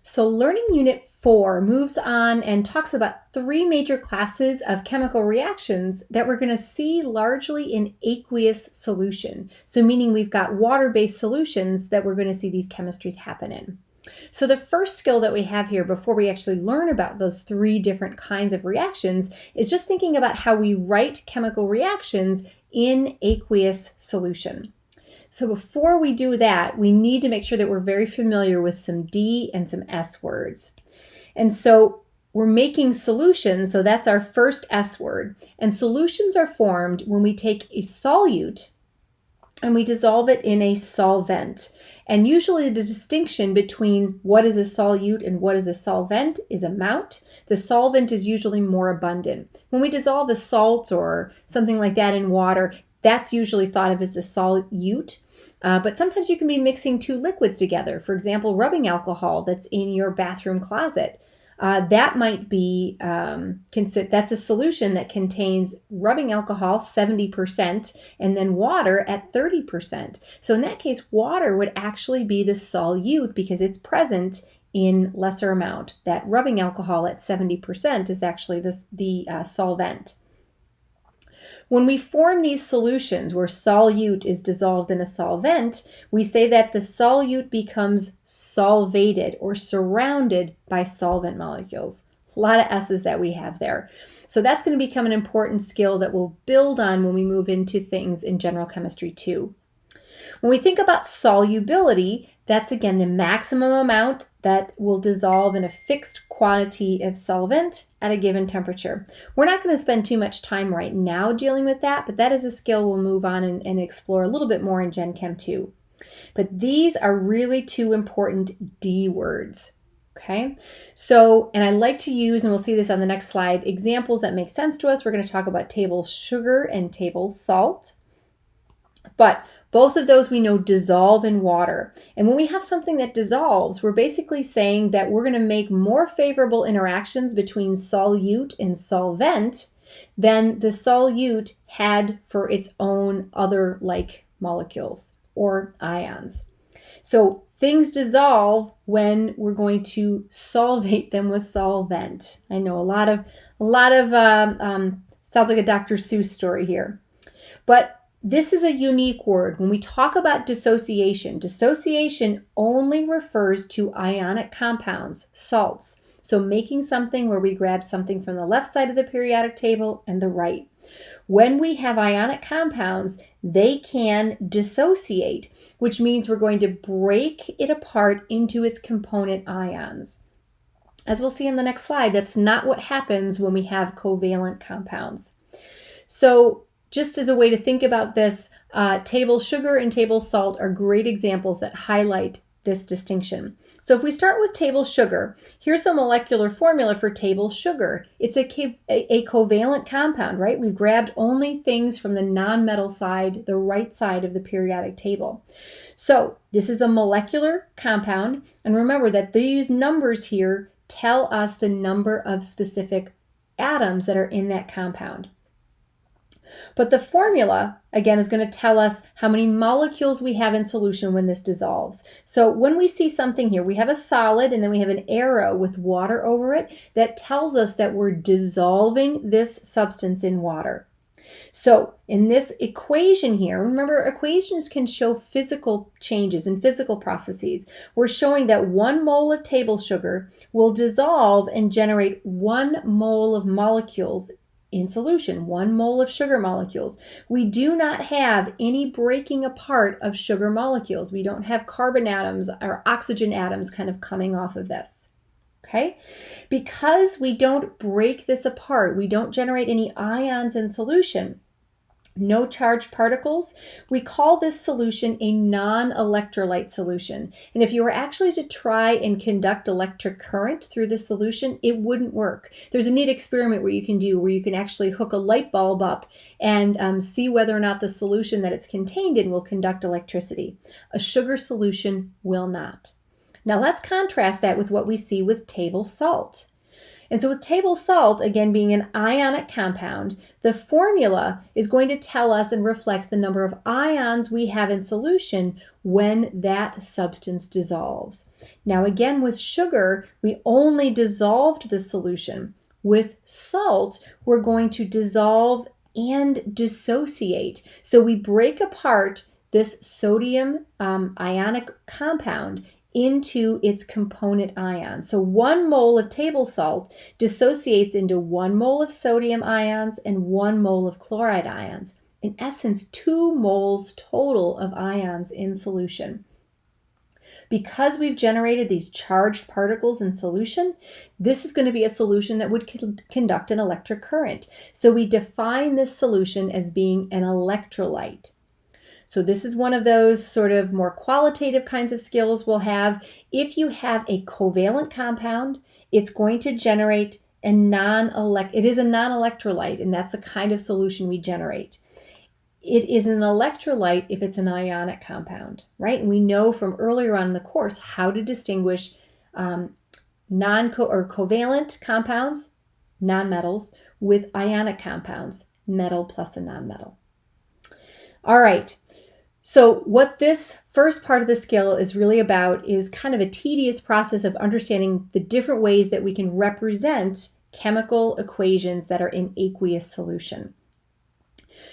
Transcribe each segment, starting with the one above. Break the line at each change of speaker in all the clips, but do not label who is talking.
So Learning Unit 4 moves on and talks about three major classes of chemical reactions that we're going to see largely in aqueous solution. So meaning we've got water-based solutions that we're going to see these chemistries happen in. So the first skill that we have here before we actually learn about those three different kinds of reactions is just thinking about how we write chemical reactions in aqueous solution. So before we do that, we need to make sure that we're very familiar with some D and some S words. And so we're making solutions, so that's our first S word. And solutions are formed when we take a solute and we dissolve it in a solvent. And usually the distinction between what is a solute and what is a solvent is amount. The solvent is usually more abundant. When we dissolve a salt or something like that in water, that's usually thought of as the solute. But sometimes you can be mixing two liquids together. For example, rubbing alcohol that's in your bathroom closet. That might be, that's a solution that contains rubbing alcohol 70% and then water at 30%. So in that case, water would actually be the solute because it's present in lesser amount. That rubbing alcohol at 70% is actually the solvent. When we form these solutions where solute is dissolved in a solvent, we say that the solute becomes solvated or surrounded by solvent molecules. A lot of S's that we have there. So that's going to become an important skill that we'll build on when we move into things in general chemistry too. When we think about solubility, that's again the maximum amount that will dissolve in a fixed quantity of solvent at a given temperature. We're not going to spend too much time right now dealing with that, but that is a skill we'll move on and explore a little bit more in Gen Chem 2. But these are really two important D words. Okay, so, and I like to use, and we'll see this on the next slide, examples that make sense to us. We're going to talk about table sugar and table salt. But both of those we know dissolve in water. And when we have something that dissolves, we're basically saying that we're going to make more favorable interactions between solute and solvent than the solute had for its own other like molecules or ions. So things dissolve when we're going to solvate them with solvent. I know a lot of sounds like a Dr. Seuss story here. But this is a unique word. When we talk about dissociation, dissociation only refers to ionic compounds, salts. So making something where we grab something from the left side of the periodic table and the right. When we have ionic compounds, they can dissociate, which means we're going to break it apart into its component ions. As we'll see in the next slide, that's not what happens when we have covalent compounds. So just as a way to think about this, table sugar and table salt are great examples that highlight this distinction. So if we start with table sugar, here's the molecular formula for table sugar. It's a covalent compound, right? We've grabbed only things from the non-metal side, the right side of the periodic table. So this is a molecular compound. And remember that these numbers here tell us the number of specific atoms that are in that compound. But the formula, again, is going to tell us how many molecules we have in solution when this dissolves. So when we see something here, we have a solid and then we have an arrow with water over it that tells us that we're dissolving this substance in water. So in this equation here, remember equations can show physical changes and physical processes. We're showing that 1 mole of table sugar will dissolve and generate 1 mole of molecules in solution, 1 mole of sugar molecules. We do not have any breaking apart of sugar molecules. We don't have carbon atoms or oxygen atoms kind of coming off of this. Okay? Because we don't break this apart, we don't generate any ions in solution, no charged particles, we call this solution a non-electrolyte solution. And if you were actually to try and conduct electric current through the solution, it wouldn't work. There's a neat experiment where you can actually hook a light bulb up and see whether or not the solution that it's contained in will conduct electricity. A sugar solution will not. Now let's contrast that with what we see with table salt. And so with table salt, again being an ionic compound, the formula is going to tell us and reflect the number of ions we have in solution when that substance dissolves. Now again, with sugar, we only dissolved the solution. With salt, we're going to dissolve and dissociate. So we break apart this sodium ionic compound into its component ions. So 1 mole of table salt dissociates into 1 mole of sodium ions and 1 mole of chloride ions. In essence, 2 moles total of ions in solution. Because we've generated these charged particles in solution, this is going to be a solution that would conduct an electric current. So we define this solution as being an electrolyte. So this is one of those sort of more qualitative kinds of skills we'll have. If you have a covalent compound, it's going to generate it is a non-electrolyte, and that's the kind of solution we generate. It is an electrolyte if it's an ionic compound, right? And we know from earlier on in the course how to distinguish covalent compounds, nonmetals, with ionic compounds, metal plus a nonmetal. All right. So what this first part of the skill is really about is kind of a tedious process of understanding the different ways that we can represent chemical equations that are in aqueous solution.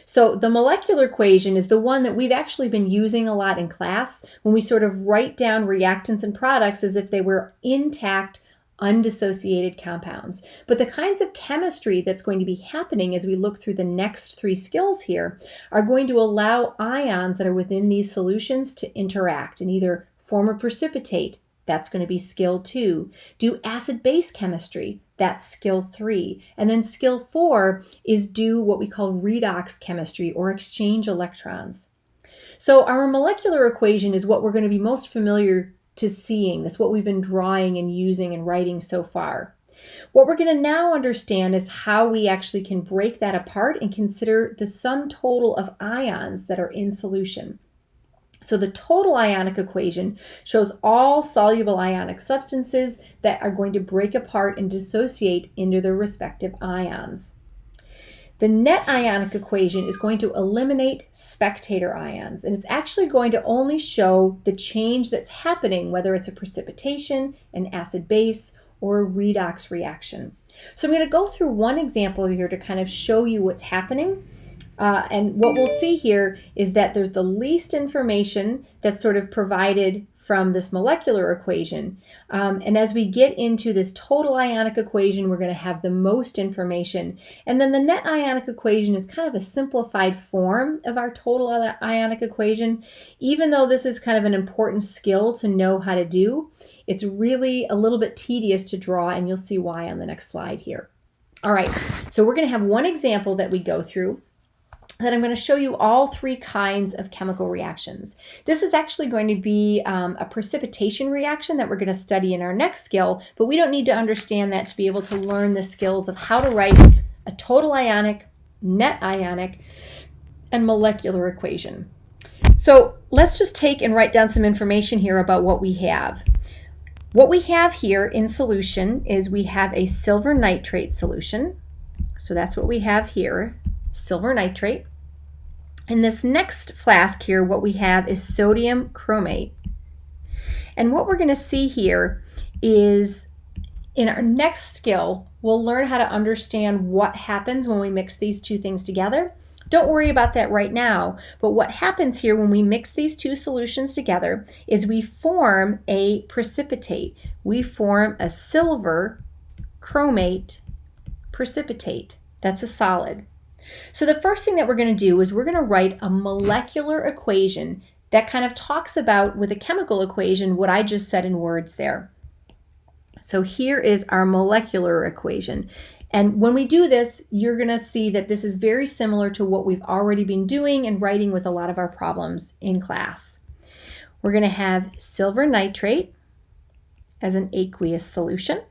So the molecular equation is the one that we've actually been using a lot in class when we sort of write down reactants and products as if they were intact, undissociated compounds. But the kinds of chemistry that's going to be happening as we look through the next 3 skills here are going to allow ions that are within these solutions to interact and either form a precipitate. That's going to be skill 2. Do acid-base chemistry. That's skill 3. And then skill 4 is do what we call redox chemistry or exchange electrons. So our molecular equation is what we're going to be most familiar to seeing. That's what we've been drawing and using and writing so far. What we're going to now understand is how we actually can break that apart and consider the sum total of ions that are in solution. So the total ionic equation shows all soluble ionic substances that are going to break apart and dissociate into their respective ions. The net ionic equation is going to eliminate spectator ions, and it's actually going to only show the change that's happening, whether it's a precipitation, an acid-base, or a redox reaction. So I'm going to go through one example here to kind of show you what's happening. And what we'll see here is that there's the least information that's sort of provided from this molecular equation. And as we get into this total ionic equation, we're going to have the most information. And then the net ionic equation is kind of a simplified form of our total ionic equation. Even though this is kind of an important skill to know how to do, it's really a little bit tedious to draw, and you'll see why on the next slide here. All right, so we're going to have one example that we go through. Then I'm going to show you all 3 kinds of chemical reactions. This is actually going to be a precipitation reaction that we're going to study in our next skill, but we don't need to understand that to be able to learn the skills of how to write a total ionic, net ionic, and molecular equation. So let's just take and write down some information here about what we have. What we have here in solution is we have a silver nitrate solution. So that's what we have here, silver nitrate. In this next flask here, what we have is sodium chromate. And what we're going to see here is in our next skill, we'll learn how to understand what happens when we mix these 2 things together. Don't worry about that right now, but what happens here when we mix these 2 solutions together is we form a precipitate. We form a silver chromate precipitate. That's a solid. So the first thing that we're going to do is we're going to write a molecular equation that kind of talks about, with a chemical equation, what I just said in words there. So here is our molecular equation. And when we do this, you're going to see that this is very similar to what we've already been doing and writing with a lot of our problems in class. We're going to have silver nitrate as an aqueous solution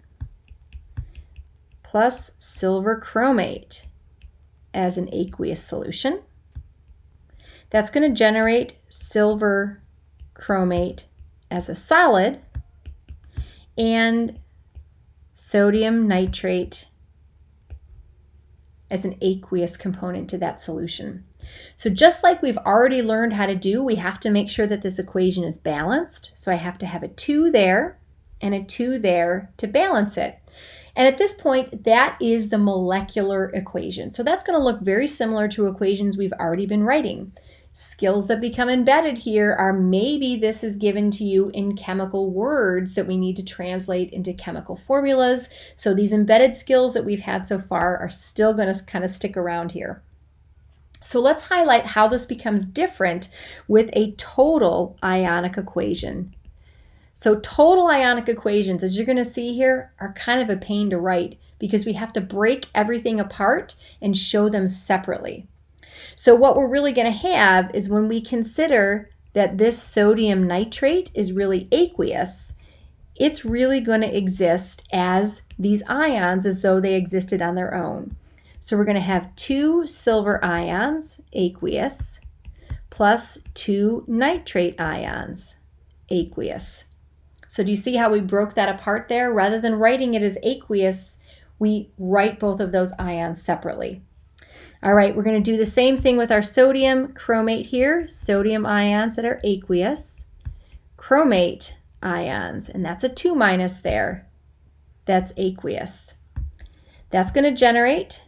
plus silver chromate as an aqueous solution. That's going to generate silver chromate as a solid and sodium nitrate as an aqueous component to that solution. So just like we've already learned how to do, we have to make sure that this equation is balanced. So I have to have a 2 there and a 2 there to balance it. And at this point, that is the molecular equation. So that's going to look very similar to equations we've already been writing. Skills that become embedded here are maybe this is given to you in chemical words that we need to translate into chemical formulas. So these embedded skills that we've had so far are still going to kind of stick around here. So let's highlight how this becomes different with a total ionic equation. So total ionic equations, as you're going to see here, are kind of a pain to write because we have to break everything apart and show them separately. So what we're really going to have is when we consider that this sodium nitrate is really aqueous, it's really going to exist as these ions as though they existed on their own. So we're going to have 2 silver ions, aqueous, plus 2 nitrate ions, aqueous. So do you see how we broke that apart there? Rather than writing it as aqueous, we write both of those ions separately. All right, we're going to do the same thing with our sodium chromate here. Sodium ions that are aqueous, chromate ions, and that's a 2 minus there. That's aqueous. That's going to generate.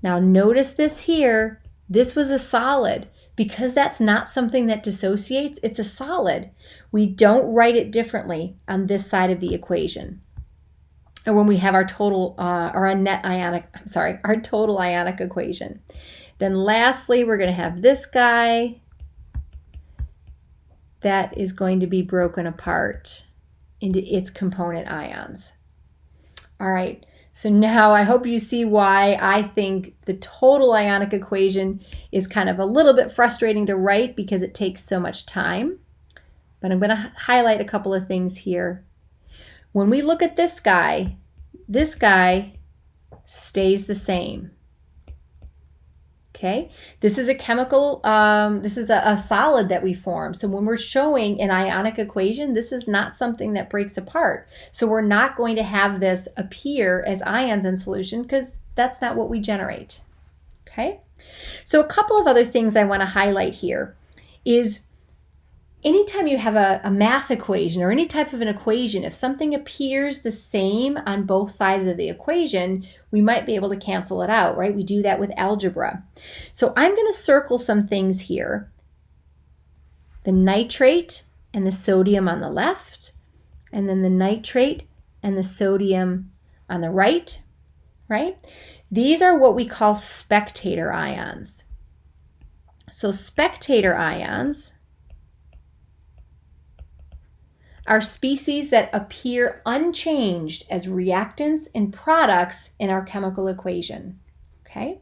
Now notice this here. This was a solid. Because that's not something that dissociates, it's a solid. We don't write it differently on this side of the equation. Or when we have our total our total ionic equation. Then lastly, we're going to have this guy that is going to be broken apart into its component ions. All right, so now I hope you see why I think the total ionic equation is kind of a little bit frustrating to write because it takes so much time. But I'm going to highlight a couple of things here. When we look at this guy stays the same. Okay, this is a chemical, this is a solid that we form. So when we're showing an ionic equation, this is not something that breaks apart. So we're not going to have this appear as ions in solution because that's not what we generate. Okay, so a couple of other things I want to highlight here is anytime you have a math equation or any type of an equation, if something appears the same on both sides of the equation, we might be able to cancel it out, right? We do that with algebra. So I'm going to circle some things here. The nitrate and the sodium on the left, and then the nitrate and the sodium on the right, right? These are what we call spectator ions. So spectator ions are species that appear unchanged as reactants and products in our chemical equation. Okay?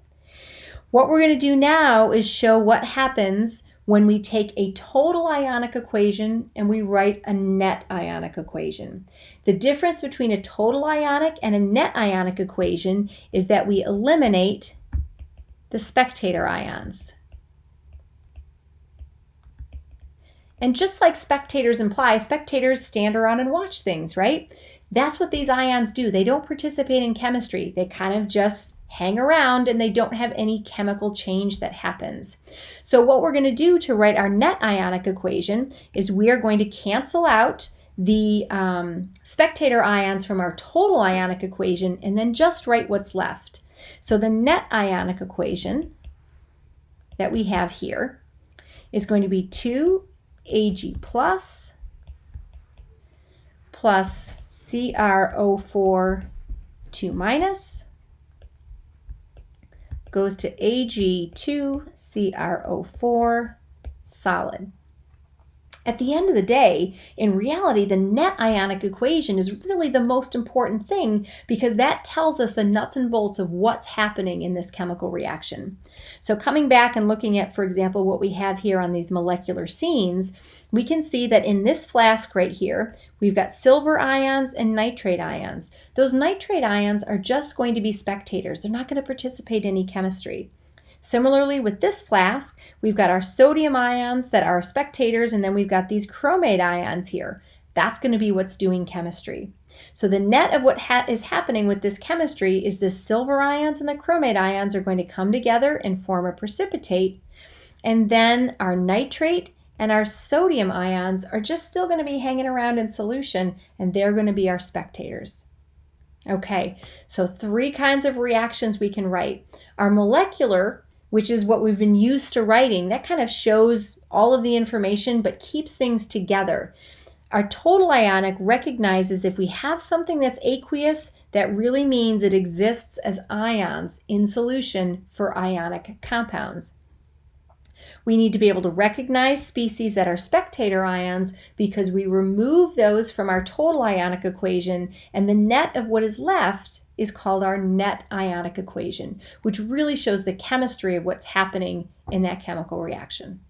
What we're going to do now is show what happens when we take a total ionic equation and we write a net ionic equation. The difference between a total ionic and a net ionic equation is that we eliminate the spectator ions. And just like spectators imply, spectators stand around and watch things, right? That's what these ions do. They don't participate in chemistry. They kind of just hang around and they don't have any chemical change that happens. So what we're going to do to write our net ionic equation is we are going to cancel out the spectator ions from our total ionic equation and then just write what's left. So the net ionic equation that we have here is going to be 2Ag plus CrO4 2 minus goes to Ag2 CrO4 solid. At the end of the day, in reality, the net ionic equation is really the most important thing because that tells us the nuts and bolts of what's happening in this chemical reaction. So coming back and looking at, for example, what we have here on these molecular scenes, we can see that in this flask right here, we've got silver ions and nitrate ions. Those nitrate ions are just going to be spectators. They're not going to participate in any chemistry. Similarly, with this flask, we've got our sodium ions that are spectators, and then we've got these chromate ions here. That's going to be what's doing chemistry. So the net of what is happening with this chemistry is the silver ions and the chromate ions are going to come together and form a precipitate. And then our nitrate and our sodium ions are just still going to be hanging around in solution, and they're going to be our spectators. Okay, so 3 kinds of reactions we can write. Our molecular, which is what we've been used to writing, that kind of shows all of the information but keeps things together. Our total ionic recognizes if we have something that's aqueous, that really means it exists as ions in solution for ionic compounds. We need to be able to recognize species that are spectator ions because we remove those from our total ionic equation, and the net of what is left is called our net ionic equation, which really shows the chemistry of what's happening in that chemical reaction.